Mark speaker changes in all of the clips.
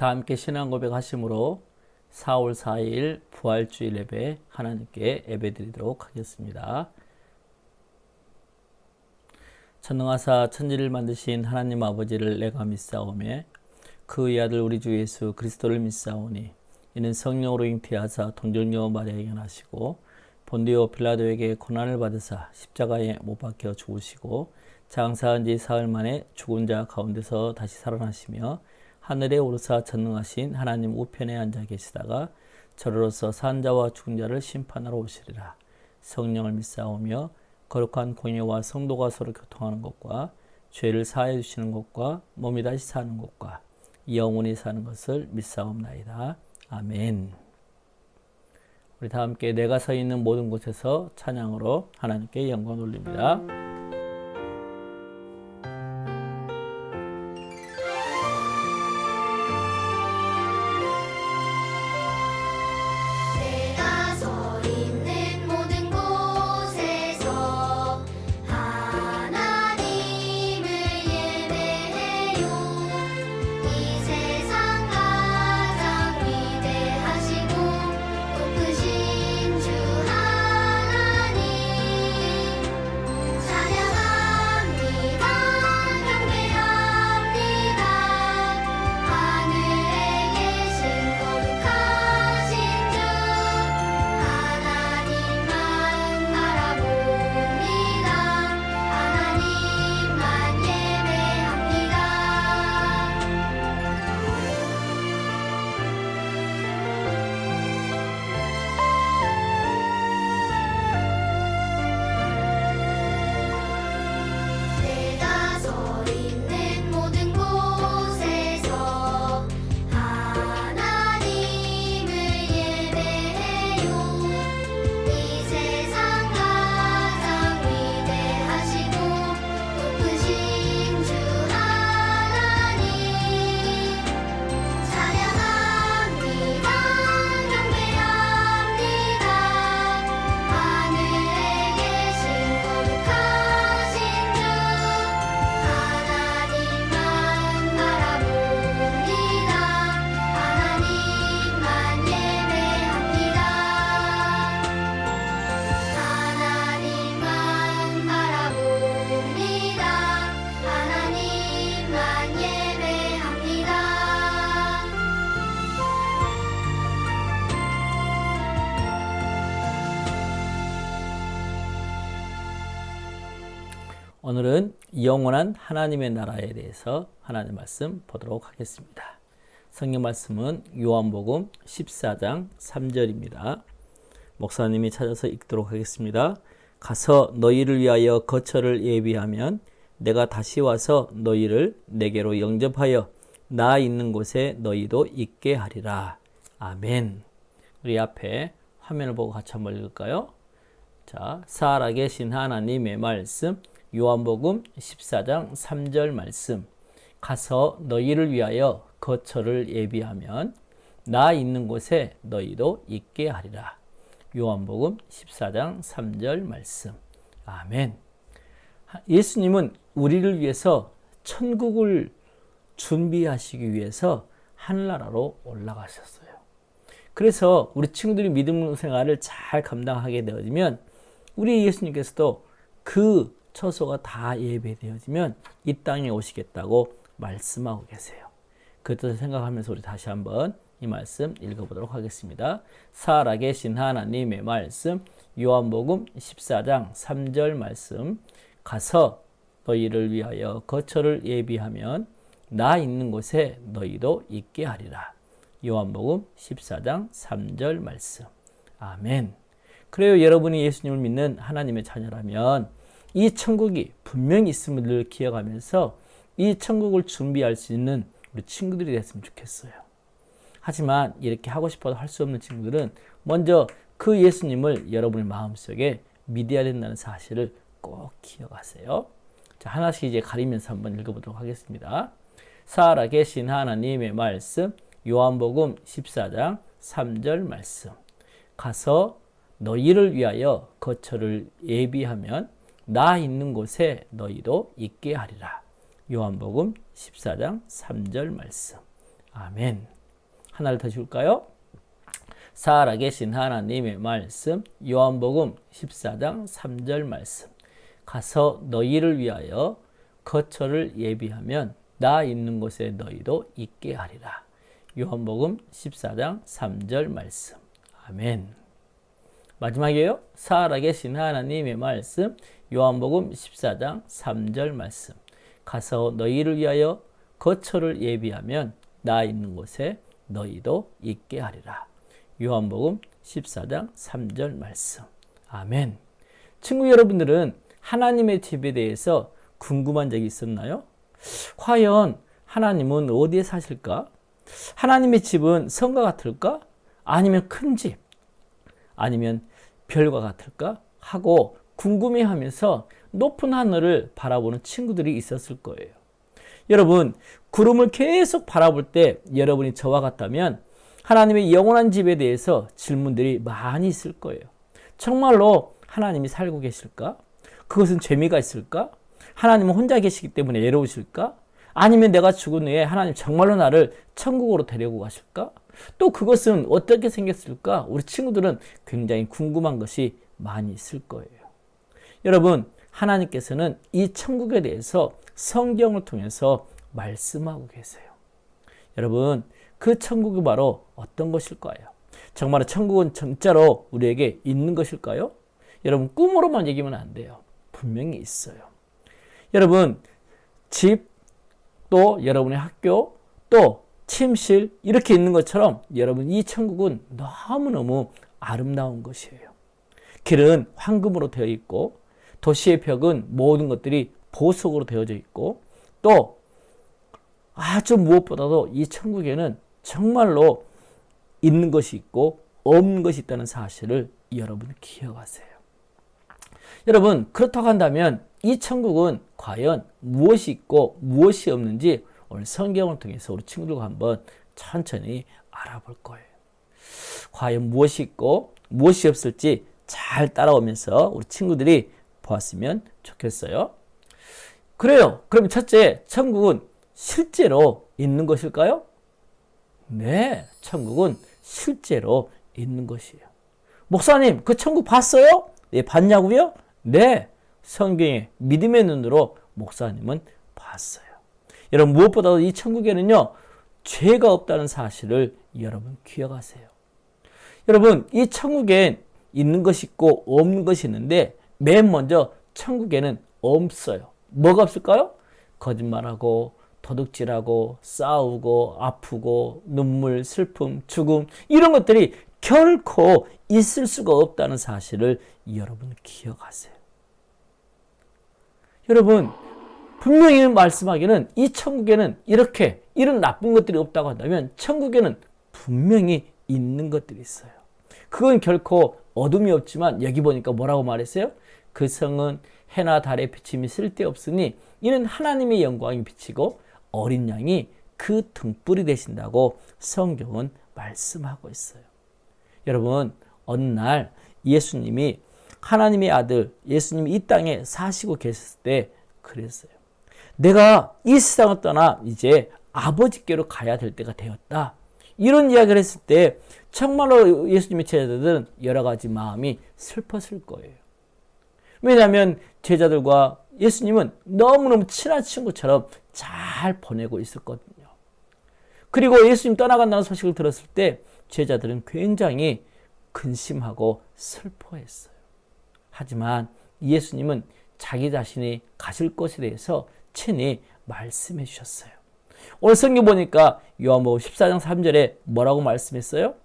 Speaker 1: 다 함께 신앙 고백하심으로 4월 4일 부활주일 예배 하나님께 예배드리도록 하겠습니다. 전능하사 천지를 만드신 하나님 아버지를 내가 믿사오매 그의 아들 우리 주 예수 그리스도를 믿사오니 이는 성령으로 잉태하사 동정녀 마리아에게 나시고 본디오 빌라도에게 고난을 받으사 십자가에 못 박혀 죽으시고 장사한 지 사흘 만에 죽은 자 가운데서 다시 살아나시며 하늘에 오르사 전능하신 하나님 우편에 앉아 계시다가 저로서 산 자와 죽은 자를 심판하러 오시리라. 성령을 믿사오며 거룩한 공예와 성도가 서로 교통하는 것과 죄를 사하여 주시는 것과 몸이 다시 사는 것과 영원히 사는 것을 믿사옵나이다. 아멘. 우리 다 함께 내가 서 있는 모든 곳에서 찬양으로 하나님께 영광 돌립니다. 오늘은 영원한 하나님의 나라에 대해서 하나님의 말씀 보도록 하겠습니다. 성경 말씀은 요한복음 14장 3절입니다. 목사님이 찾아서 읽도록 하겠습니다. 가서 너희를 위하여 거처를 예비하면 내가 다시 와서 너희를 내게로 영접하여 나 있는 곳에 너희도 있게 하리라. 아멘. 우리 앞에 화면을 보고 같이 한번 읽을까요? 자, 살아계신 하나님의 말씀 요한복음 14장 3절 말씀. 가서 너희를 위하여 거처를 예비하면 나 있는 곳에 너희도 있게 하리라. 요한복음 14장 3절 말씀. 아멘. 예수님은 우리를 위해서 천국을 준비하시기 위해서 하늘나라로 올라가셨어요. 그래서 우리 친구들이 믿음 생활을 잘 감당하게 되어지면 우리 예수님께서도 그 처소가 다 예배되어지면 이 땅에 오시겠다고 말씀하고 계세요. 그 뜻을 생각하면서 우리 다시 한번 이 말씀 읽어보도록 하겠습니다. 살아계신 하나님의 말씀 요한복음 14장 3절 말씀. 가서 너희를 위하여 거처를 예비하면 나 있는 곳에 너희도 있게 하리라. 요한복음 14장 3절 말씀. 아멘. 그래요. 여러분이 예수님을 믿는 하나님의 자녀라면 이 천국이 분명히 있음을 늘 기억하면서 이 천국을 준비할 수 있는 우리 친구들이 됐으면 좋겠어요. 하지만 이렇게 하고 싶어도 할 수 없는 친구들은 먼저 그 예수님을 여러분의 마음속에 믿어야 된다는 사실을 꼭 기억하세요. 자, 하나씩 이제 가리면서 한번 읽어보도록 하겠습니다. 살아계신 하나님의 말씀 요한복음 14장 3절 말씀. 가서 너희를 위하여 거처를 예비하면 나 있는 곳에 너희도 있게 하리라. 요한복음 14장 3절 말씀. 아멘. 하나를 더 줄까요? 살아계신 하나님의 말씀, 요한복음 14장 3절 말씀. 가서 너희를 위하여 거처를 예비하면 나 있는 곳에 너희도 있게 하리라. 요한복음 14장 3절 말씀. 아멘. 마지막이에요. 살아계신 하나님의 말씀, 요한복음 14장 3절 말씀. 가서 너희를 위하여 거처를 예비하면 나 있는 곳에 너희도 있게 하리라. 요한복음 14장 3절 말씀. 아멘. 친구 여러분들은 하나님의 집에 대해서 궁금한 적이 있었나요? 과연 하나님은 어디에 사실까? 하나님의 집은 성과 같을까? 아니면 큰 집? 아니면 별과 같을까? 하고 궁금해하면서 높은 하늘을 바라보는 친구들이 있었을 거예요. 여러분, 구름을 계속 바라볼 때 여러분이 저와 같다면 하나님의 영원한 집에 대해서 질문들이 많이 있을 거예요. 정말로 하나님이 살고 계실까? 그것은 재미가 있을까? 하나님은 혼자 계시기 때문에 외로우실까? 아니면 내가 죽은 후에 하나님 정말로 나를 천국으로 데리고 가실까? 또 그것은 어떻게 생겼을까? 우리 친구들은 굉장히 궁금한 것이 많이 있을 거예요. 여러분, 하나님께서는 이 천국에 대해서 성경을 통해서 말씀하고 계세요. 여러분, 그 천국이 바로 어떤 것일까요? 정말 천국은 진짜로 우리에게 있는 것일까요? 여러분, 꿈으로만 얘기하면 안 돼요. 분명히 있어요. 여러분, 집, 또 여러분의 학교, 또 침실 이렇게 있는 것처럼 여러분, 이 천국은 너무너무 아름다운 것이에요. 길은 황금으로 되어 있고 도시의 벽은 모든 것들이 보석으로 되어져 있고 또 아주 무엇보다도 이 천국에는 정말로 있는 것이 있고 없는 것이 있다는 사실을 여러분 기억하세요. 여러분, 그렇다고 한다면 이 천국은 과연 무엇이 있고 무엇이 없는지 오늘 성경을 통해서 우리 친구들과 한번 천천히 알아볼 거예요. 과연 무엇이 있고 무엇이 없을지 잘 따라오면서 우리 친구들이 보았으면 좋겠어요. 그래요. 그럼 첫째, 천국은 실제로 있는 것일까요? 네, 천국은 실제로 있는 것이에요. 목사님, 그 천국 봤어요? 네, 봤냐고요? 네, 성경의 믿음의 눈으로 목사님은 봤어요. 여러분, 무엇보다도 이 천국에는요, 죄가 없다는 사실을 여러분 기억하세요. 여러분, 이 천국엔 있는 것이 있고 없는 것이 있는데 맨 먼저 천국에는 없어요. 뭐가 없을까요? 거짓말하고 도둑질하고 싸우고 아프고 눈물, 슬픔, 죽음 이런 것들이 결코 있을 수가 없다는 사실을 여러분 기억하세요. 여러분, 분명히 말씀하기는 이 천국에는 이렇게 이런 나쁜 것들이 없다고 한다면 천국에는 분명히 있는 것들이 있어요. 그건 결코 어둠이 없지만 여기 보니까 뭐라고 말했어요? 그 성은 해나 달의 비침이 쓸데없으니 이는 하나님의 영광이 비치고 어린 양이 그 등불이 되신다고 성경은 말씀하고 있어요. 여러분, 어느 날 예수님이 하나님의 아들 예수님이 이 땅에 사시고 계셨을 때 그랬어요. 내가 이 세상을 떠나 이제 아버지께로 가야 될 때가 되었다. 이런 이야기를 했을 때 정말로 예수님의 제자들은 여러 가지 마음이 슬펐을 거예요. 왜냐하면 제자들과 예수님은 너무너무 친한 친구처럼 잘 보내고 있었거든요. 그리고 예수님 떠나간다는 소식을 들었을 때 제자들은 굉장히 근심하고 슬퍼했어요. 하지만 예수님은 자기 자신이 가실 것에 대해서 친히 말씀해 주셨어요. 오늘 성경 보니까 요한복음 14장 3절에 뭐라고 말씀했어요?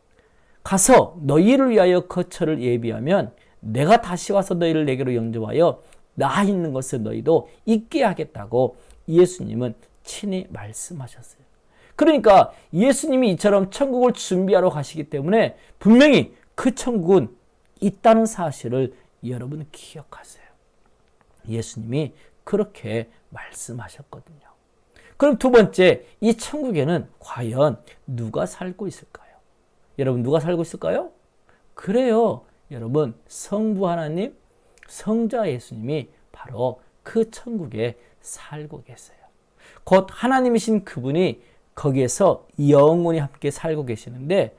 Speaker 1: 가서 너희를 위하여 거처를 예비하면 내가 다시 와서 너희를 내게로 영접하여 나 있는 곳에 너희도 있게 하겠다고 예수님은 친히 말씀하셨어요. 그러니까 예수님이 이처럼 천국을 준비하러 가시기 때문에 분명히 그 천국은 있다는 사실을 여러분 기억하세요. 예수님이 그렇게 말씀하셨거든요. 그럼 두 번째, 이 천국에는 과연 누가 살고 있을까요? 여러분, 누가 살고 있을까요? 그래요. 여러분, 성부 하나님, 성자 예수님이 바로 그 천국에 살고 계세요. 곧 하나님이신 그분이 거기에서 영원히 함께 살고 계시는데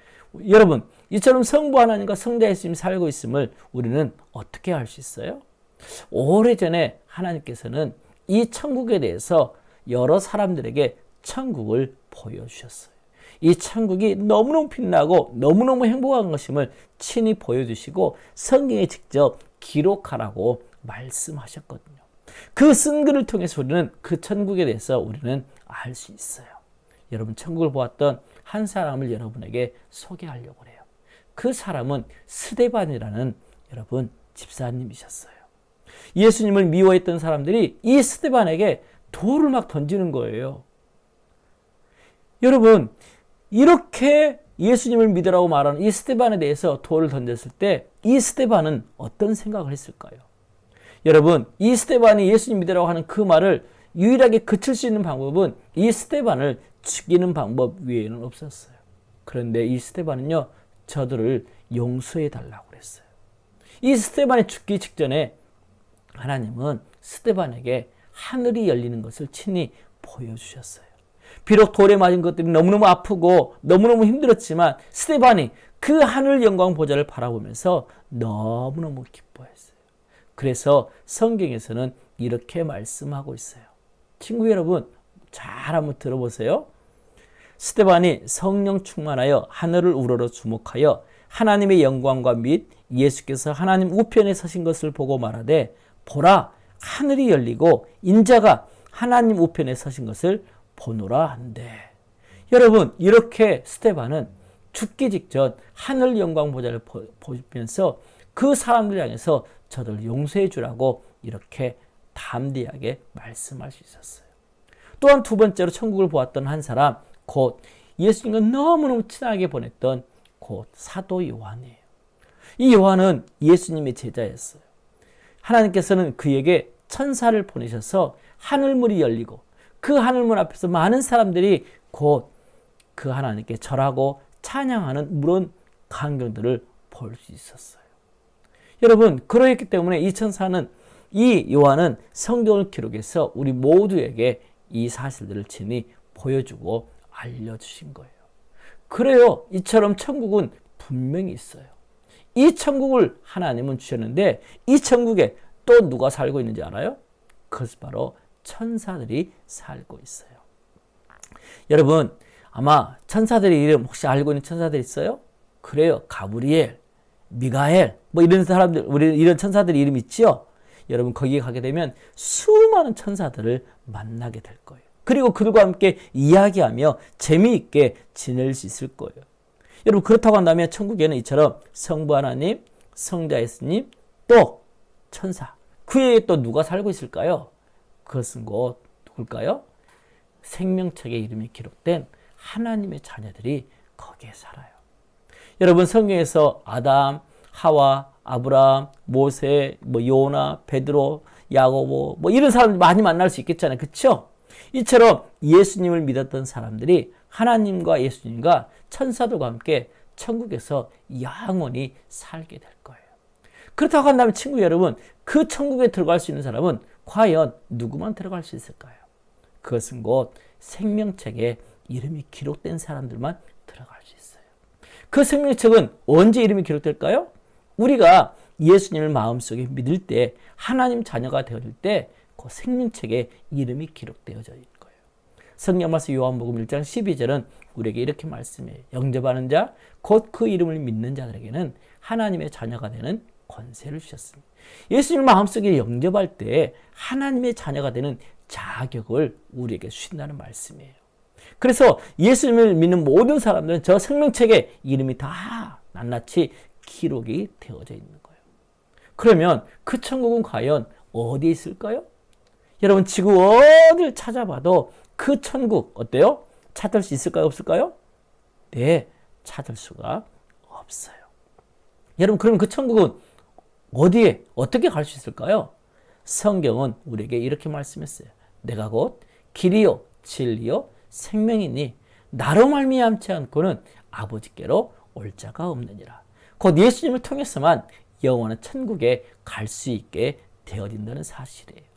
Speaker 1: 여러분 이처럼 성부 하나님과 성자 예수님이 살고 있음을 우리는 어떻게 알 수 있어요? 오래전에 하나님께서는 이 천국에 대해서 여러 사람들에게 천국을 보여주셨어요. 이 천국이 너무너무 빛나고 너무너무 행복한 것임을 친히 보여주시고 성경에 직접 기록하라고 말씀하셨거든요. 그 쓴 글을 통해서 우리는 그 천국에 대해서 우리는 알 수 있어요. 여러분 천국을 보았던 한 사람을 여러분에게 소개하려고 해요. 그 사람은 스데반이라는 여러분 집사님이셨어요. 예수님을 미워했던 사람들이 이 스데반에게 돌을 막 던지는 거예요. 여러분 이렇게 예수님을 믿으라고 말하는 이 스데반에 대해서 돌을 던졌을 때 이 스데반은 어떤 생각을 했을까요? 여러분 이 스데반이 예수님 믿으라고 하는 그 말을 유일하게 그칠 수 있는 방법은 이 스데반을 죽이는 방법 외에는 없었어요. 그런데 이 스데반은요 저들을 용서해 달라고 그랬어요. 이 스데반이 죽기 직전에 하나님은 스데반에게 하늘이 열리는 것을 친히 보여주셨어요. 비록 돌에 맞은 것들이 너무너무 아프고 너무너무 힘들었지만 스데반이 그 하늘 영광 보좌를 바라보면서 너무너무 기뻐했어요. 그래서 성경에서는 이렇게 말씀하고 있어요. 친구 여러분 잘 한번 들어보세요. 스데반이 성령 충만하여 하늘을 우러러 주목하여 하나님의 영광과 및 예수께서 하나님 우편에 서신 것을 보고 말하되 보라 하늘이 열리고 인자가 하나님 우편에 서신 것을 보노라 한대. 여러분 이렇게 스데반은 죽기 직전 하늘 영광 보좌를 보면서 그 사람들 향해서 저들 용서해 주라고 이렇게 담대하게 말씀할 수 있었어요. 또한 두 번째로 천국을 보았던 한 사람 곧 예수님과 너무너무 친하게 보냈던 곧 사도 요한이에요. 이 요한은 예수님의 제자였어요. 하나님께서는 그에게 천사를 보내셔서 하늘문이 열리고 그 하늘문 앞에서 많은 사람들이 곧 그 하나님께 절하고 찬양하는 물론 광경들을 볼 수 있었어요. 여러분 그러했기 때문에 이 천사는 이 요한은 성경을 기록해서 우리 모두에게 이 사실들을 친히 보여주고 알려주신 거예요. 그래요. 이처럼 천국은 분명히 있어요. 이 천국을 하나님은 주셨는데 이 천국에 또 누가 살고 있는지 알아요? 그것은 바로 천사들이 살고 있어요. 여러분 아마 천사들의 이름 혹시 알고 있는 천사들 있어요? 그래요. 가브리엘, 미가엘 뭐 이런 사람들 우리 이런 천사들의 이름 있지요? 여러분 거기에 가게 되면 수많은 천사들을 만나게 될 거예요. 그리고 그들과 함께 이야기하며 재미있게 지낼 수 있을 거예요. 여러분 그렇다고 한다면 천국에는 이처럼 성부 하나님, 성자 예수님, 또 천사 그 외에 또 누가 살고 있을까요? 그것은 곧 누굴까요? 생명책에 이름이 기록된 하나님의 자녀들이 거기에 살아요. 여러분 성경에서 아담, 하와, 아브라함, 모세, 요나, 베드로, 야고보 이런 사람들 많이 만날 수 있겠잖아요. 그렇죠? 이처럼 예수님을 믿었던 사람들이 하나님과 예수님과 천사들과 함께 천국에서 영원히 살게 될 거예요. 그렇다고 한다면 친구 여러분 그 천국에 들어갈 수 있는 사람은 과연 누구만 들어갈 수 있을까요? 그것은 곧 생명책에 이름이 기록된 사람들만 들어갈 수 있어요. 그 생명책은 언제 이름이 기록될까요? 우리가 예수님을 마음속에 믿을 때 하나님 자녀가 되어질 때 그 생명책에 이름이 기록되어져 있는 거예요. 성경 말씀 요한복음 1장 12절은 우리에게 이렇게 말씀해요. 영접하는 자 곧 그 이름을 믿는 자들에게는 하나님의 자녀가 되는 권세를 주셨습니다. 예수님을 마음속에 영접할 때 하나님의 자녀가 되는 자격을 우리에게 주신다는 말씀이에요. 그래서 예수님을 믿는 모든 사람들은 저 생명책에 이름이 다 낱낱이 기록이 되어져 있는 거예요. 그러면 그 천국은 과연 어디에 있을까요? 여러분 지구 어디를 찾아봐도 그 천국 어때요? 찾을 수 있을까요? 없을까요? 네, 찾을 수가 없어요. 여러분 그럼 그 천국은 어디에 어떻게 갈 수 있을까요? 성경은 우리에게 이렇게 말씀했어요. 내가 곧 길이요 진리요 생명이니 나로 말미암지 않고는 아버지께로 올 자가 없느니라. 곧 예수님을 통해서만 영원한 천국에 갈 수 있게 되어진다는 사실이에요.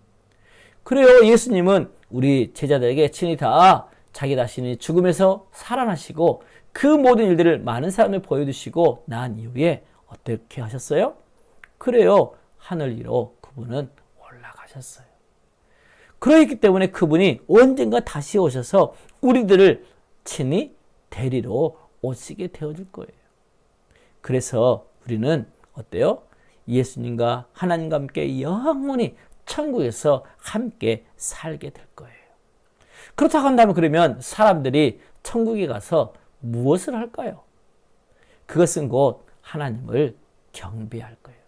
Speaker 1: 그래요. 예수님은 우리 제자들에게 친히 다 자기 자신이 죽음에서 살아나시고 그 모든 일들을 많은 사람을 보여주시고 난 이후에 어떻게 하셨어요? 그래요. 하늘 위로 그분은 올라가셨어요. 그렇기 때문에 그분이 언젠가 다시 오셔서 우리들을 친히 데리러 오시게 되어줄 거예요. 그래서 우리는 어때요? 예수님과 하나님과 함께 영원히 천국에서 함께 살게 될 거예요. 그렇다고 한다면 그러면 사람들이 천국에 가서 무엇을 할까요? 그것은 곧 하나님을 경배할 거예요.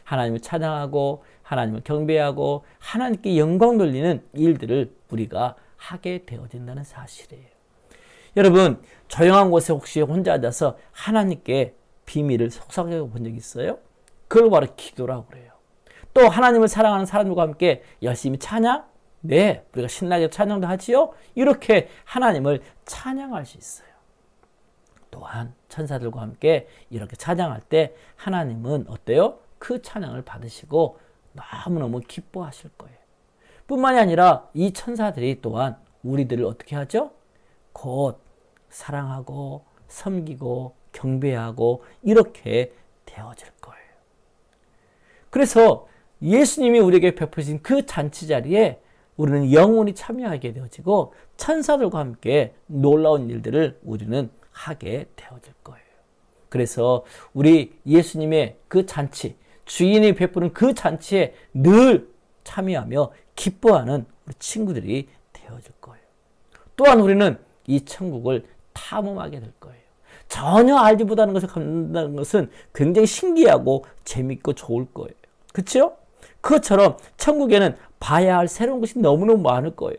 Speaker 1: 하나님을 찬양하고 하나님을 경배하고 하나님께 영광 돌리는 일들을 우리가 하게 되어진다는 사실이에요. 여러분, 조용한 곳에 혹시 혼자 앉아서 하나님께 비밀을 속삭여 본 적 있어요? 그걸 바로 기도라고 그래요. 또 하나님을 사랑하는 사람들과 함께 열심히 찬양? 네, 우리가 신나게 찬양도 하지요? 이렇게 하나님을 찬양할 수 있어요. 또한 천사들과 함께 이렇게 찬양할 때 하나님은 어때요? 그 찬양을 받으시고 너무너무 기뻐하실 거예요. 뿐만이 아니라 이 천사들이 또한 우리들을 어떻게 하죠? 곧 사랑하고 섬기고 경배하고 이렇게 되어질 거예요. 그래서 예수님이 우리에게 베푸신 그 잔치 자리에 우리는 영원히 참여하게 되어지고 천사들과 함께 놀라운 일들을 우리는 하게 되어질 거예요. 그래서 우리 예수님의 그 잔치, 주인이 베푸는 그 잔치에 늘 참여하며 기뻐하는 우리 친구들이 되어질 거예요. 또한 우리는 이 천국을 탐험하게 될 거예요. 전혀 알지 못하는 것을 갖는다는 것은 굉장히 신기하고 재밌고 좋을 거예요. 그렇죠? 그것처럼 천국에는 봐야 할 새로운 것이 너무너무 많을 거예요.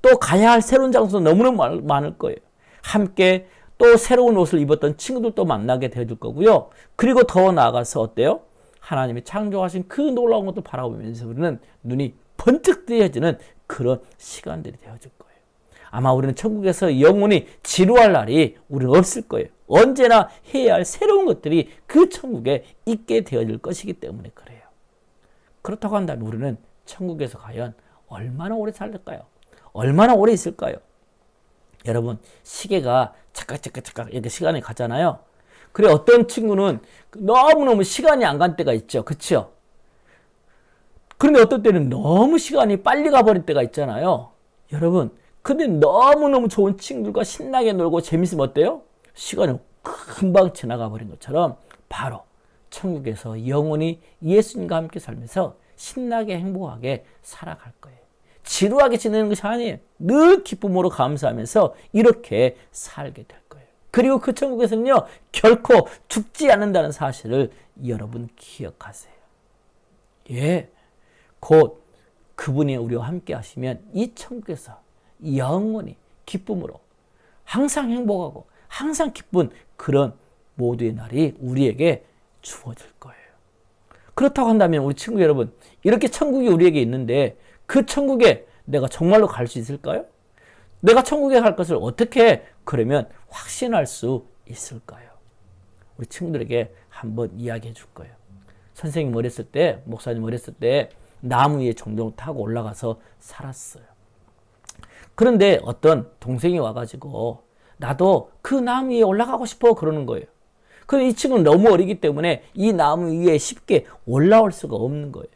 Speaker 1: 또 가야 할 새로운 장소도 너무너무 많을 거예요. 함께 또 새로운 옷을 입었던 친구들도 만나게 되어줄 거고요. 그리고 더 나아가서 어때요? 하나님이 창조하신 그 놀라운 것도 바라보면서 우리는 눈이 번쩍 뜨여지는 그런 시간들이 되어질 거예요. 아마 우리는 천국에서 영원히 지루할 날이 우리는 없을 거예요. 언제나 해야 할 새로운 것들이 그 천국에 있게 되어질 것이기 때문에 그래요. 그렇다고 한다면 우리는 천국에서 과연 얼마나 오래 살릴까요? 얼마나 오래 있을까요? 여러분, 시계가 착각 이렇게 시간이 가잖아요. 그래, 어떤 친구는 너무너무 시간이 안 간 때가 있죠. 그렇죠? 그런데 어떤 때는 너무 시간이 빨리 가버린 때가 있잖아요. 여러분, 근데 너무너무 좋은 친구들과 신나게 놀고 재밌으면 어때요? 시간이 금방 지나가 버린 것처럼 바로 천국에서 영원히 예수님과 함께 살면서 신나게 행복하게 살아갈 거예요. 지루하게 지내는 것이 아니에요. 늘 기쁨으로 감사하면서 이렇게 살게 될 거예요. 그리고 그 천국에서는요, 결코 죽지 않는다는 사실을 여러분 기억하세요. 예, 곧 그분이 우리와 함께 하시면 이 천국에서 영원히 기쁨으로 항상 행복하고 항상 기쁜 그런 모두의 날이 우리에게 주어질 거예요. 그렇다고 한다면 우리 친구 여러분, 이렇게 천국이 우리에게 있는데 그 천국에 내가 정말로 갈 수 있을까요? 내가 천국에 갈 것을 어떻게 그러면 확신할 수 있을까요? 우리 친구들에게 한번 이야기해 줄 거예요. 선생님 어렸을 때, 목사님 어렸을 때 나무 위에 종종 타고 올라가서 살았어요. 그런데 어떤 동생이 와가지고 나도 그 나무 위에 올라가고 싶어 그러는 거예요. 그런데 이 친구는 너무 어리기 때문에 이 나무 위에 쉽게 올라올 수가 없는 거예요.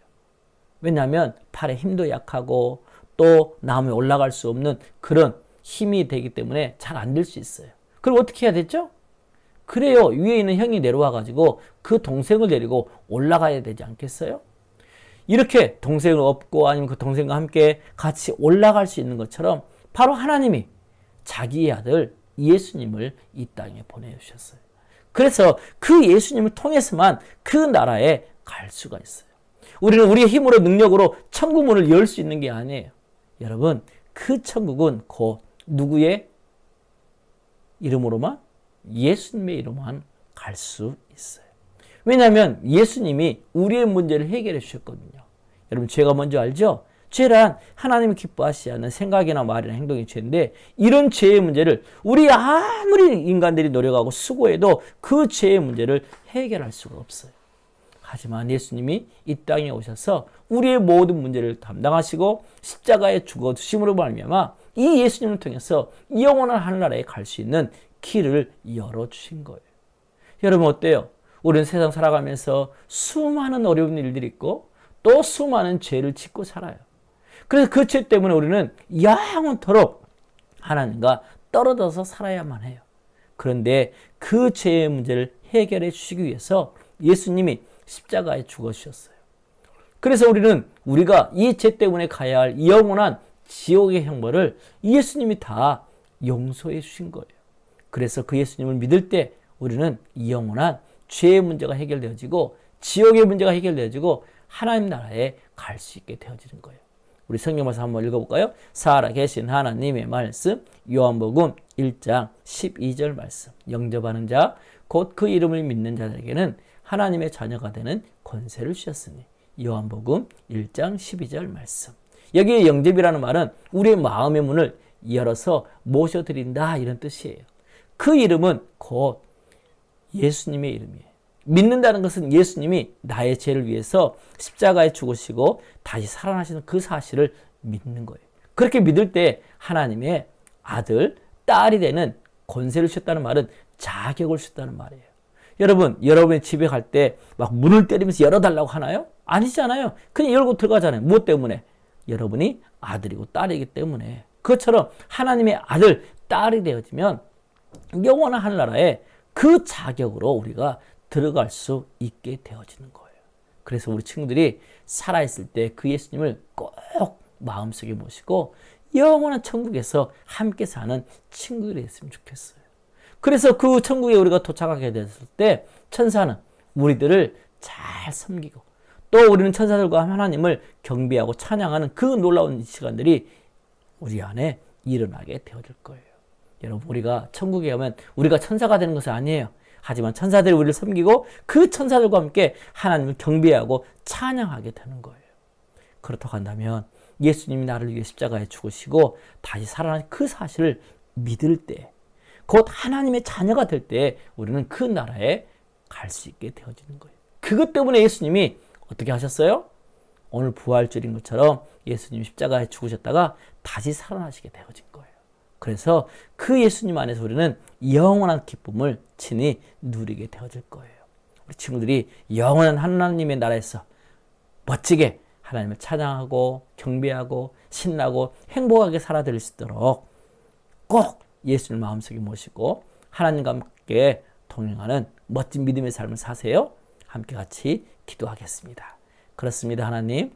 Speaker 1: 왜냐하면 팔에 힘도 약하고 또 나무에 올라갈 수 없는 그런 힘이 되기 때문에 잘 안 될 수 있어요. 그럼 어떻게 해야 되죠? 그래요. 위에 있는 형이 내려와가지고 그 동생을 데리고 올라가야 되지 않겠어요? 이렇게 동생을 업고 아니면 그 동생과 함께 같이 올라갈 수 있는 것처럼 바로 하나님이 자기의 아들 예수님을 이 땅에 보내주셨어요. 그래서 그 예수님을 통해서만 그 나라에 갈 수가 있어요. 우리는 우리의 힘으로 능력으로 천국 문을 열 수 있는 게 아니에요. 여러분, 그 천국은 곧 누구의 이름으로만? 예수님의 이름으로만 갈 수 있어요. 왜냐하면 예수님이 우리의 문제를 해결해 주셨거든요. 여러분, 죄가 뭔지 알죠? 죄란 하나님이 기뻐하시지 않는 생각이나 말이나 행동이 죄인데 이런 죄의 문제를 우리 아무리 인간들이 노력하고 수고해도 그 죄의 문제를 해결할 수가 없어요. 하지만 예수님이 이 땅에 오셔서 우리의 모든 문제를 담당하시고 십자가에 죽어 주심으로 말미암아 이 예수님을 통해서 영원한 하늘나라에 갈 수 있는 길을 열어주신 거예요. 여러분 어때요? 우리는 세상 살아가면서 수많은 어려운 일들이 있고 또 수많은 죄를 짓고 살아요. 그래서 그 죄 때문에 우리는 영원토록 하나님과 떨어져서 살아야만 해요. 그런데 그 죄의 문제를 해결해 주시기 위해서 예수님이 십자가에 죽으셨어요. 그래서 우리가 이 죄 때문에 가야 할 영원한 지옥의 형벌을 예수님이 다 용서해 주신 거예요. 그래서 그 예수님을 믿을 때 우리는 영원한 죄의 문제가 해결되어지고 지옥의 문제가 해결되어지고 하나님 나라에 갈 수 있게 되어지는 거예요. 우리 성경 말씀 한번 읽어볼까요? 살아계신 하나님의 말씀, 요한복음 1장 12절 말씀. 영접하는 자, 곧 그 이름을 믿는 자들에게는 하나님의 자녀가 되는 권세를 주셨으니. 요한복음 1장 12절 말씀. 여기에 영접이라는 말은 우리의 마음의 문을 열어서 모셔드린다 이런 뜻이에요. 그 이름은 곧 예수님의 이름이에요. 믿는다는 것은 예수님이 나의 죄를 위해서 십자가에 죽으시고 다시 살아나시는 그 사실을 믿는 거예요. 그렇게 믿을 때 하나님의 아들, 딸이 되는 권세를 주셨다는 말은 자격을 주셨다는 말이에요. 여러분의 집에 갈 때 막 문을 때리면서 열어달라고 하나요? 아니잖아요. 그냥 열고 들어가잖아요. 무엇 때문에? 여러분이 아들이고 딸이기 때문에. 그것처럼 하나님의 아들, 딸이 되어지면 영원한 하늘나라에 그 자격으로 우리가 들어갈 수 있게 되어지는 거예요. 그래서 우리 친구들이 살아있을 때 그 예수님을 꼭 마음속에 모시고 영원한 천국에서 함께 사는 친구들이 됐으면 좋겠어요. 그래서 그 천국에 우리가 도착하게 됐을 때 천사는 우리들을 잘 섬기고 또 우리는 천사들과 하나님을 경배하고 찬양하는 그 놀라운 시간들이 우리 안에 일어나게 되어질 거예요. 여러분 우리가 천국에 가면 우리가 천사가 되는 것은 아니에요. 하지만 천사들이 우리를 섬기고 그 천사들과 함께 하나님을 경배하고 찬양하게 되는 거예요. 그렇다고 한다면 예수님이 나를 위해 십자가에 죽으시고 다시 살아난 그 사실을 믿을 때, 곧 하나님의 자녀가 될 때 우리는 그 나라에 갈 수 있게 되어지는 거예요. 그것 때문에 예수님이 어떻게 하셨어요? 오늘 부활절인 것처럼 예수님이 십자가에 죽으셨다가 다시 살아나시게 되어진 거예요. 그래서 그 예수님 안에서 우리는 영원한 기쁨을 친히 누리게 되어질 거예요. 우리 친구들이 영원한 하나님의 나라에서 멋지게 하나님을 찬양하고 경배하고 신나고 행복하게 살아드릴 수 있도록 꼭 예수님을 마음속에 모시고 하나님과 함께 동행하는 멋진 믿음의 삶을 사세요. 함께 같이 기도하겠습니다. 그렇습니다. 하나님,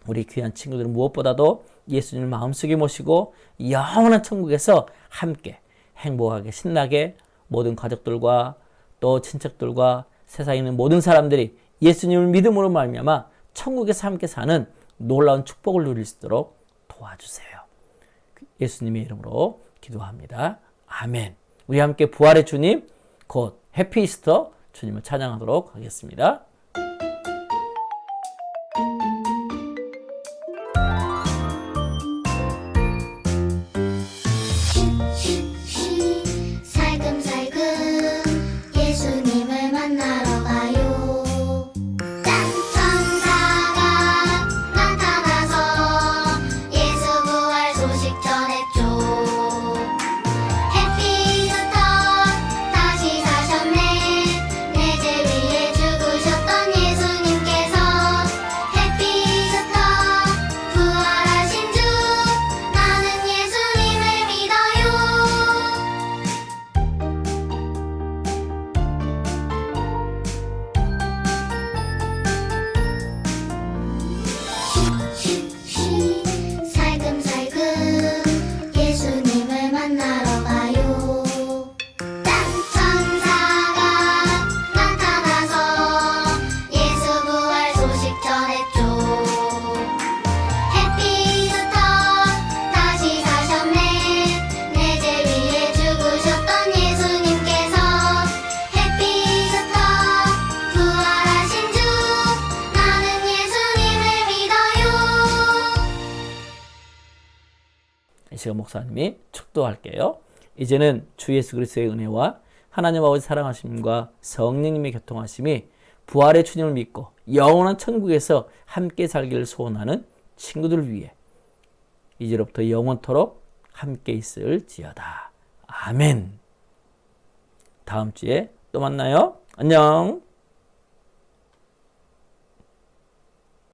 Speaker 1: 우리 귀한 친구들은 무엇보다도 예수님을 마음속에 모시고 영원한 천국에서 함께 행복하게 신나게 모든 가족들과 또 친척들과 세상에 있는 모든 사람들이 예수님을 믿음으로 말미암아 천국에서 함께 사는 놀라운 축복을 누릴 수 있도록 도와주세요. 예수님의 이름으로 기도합니다. 아멘. 우리 함께 부활의 주님, 곧 해피 이스터 주님을 찬양하도록 하겠습니다. 시간 목사님이 축도할게요. 이제는 주 예수 그리스도의 은혜와 하나님 아버지 사랑하심과 성령님의 교통하심이 부활의 주님을 믿고 영원한 천국에서 함께 살기를 소원하는 친구들을 위해 이제로부터 영원토록 함께 있을지어다. 아멘. 다음 주에 또 만나요. 안녕.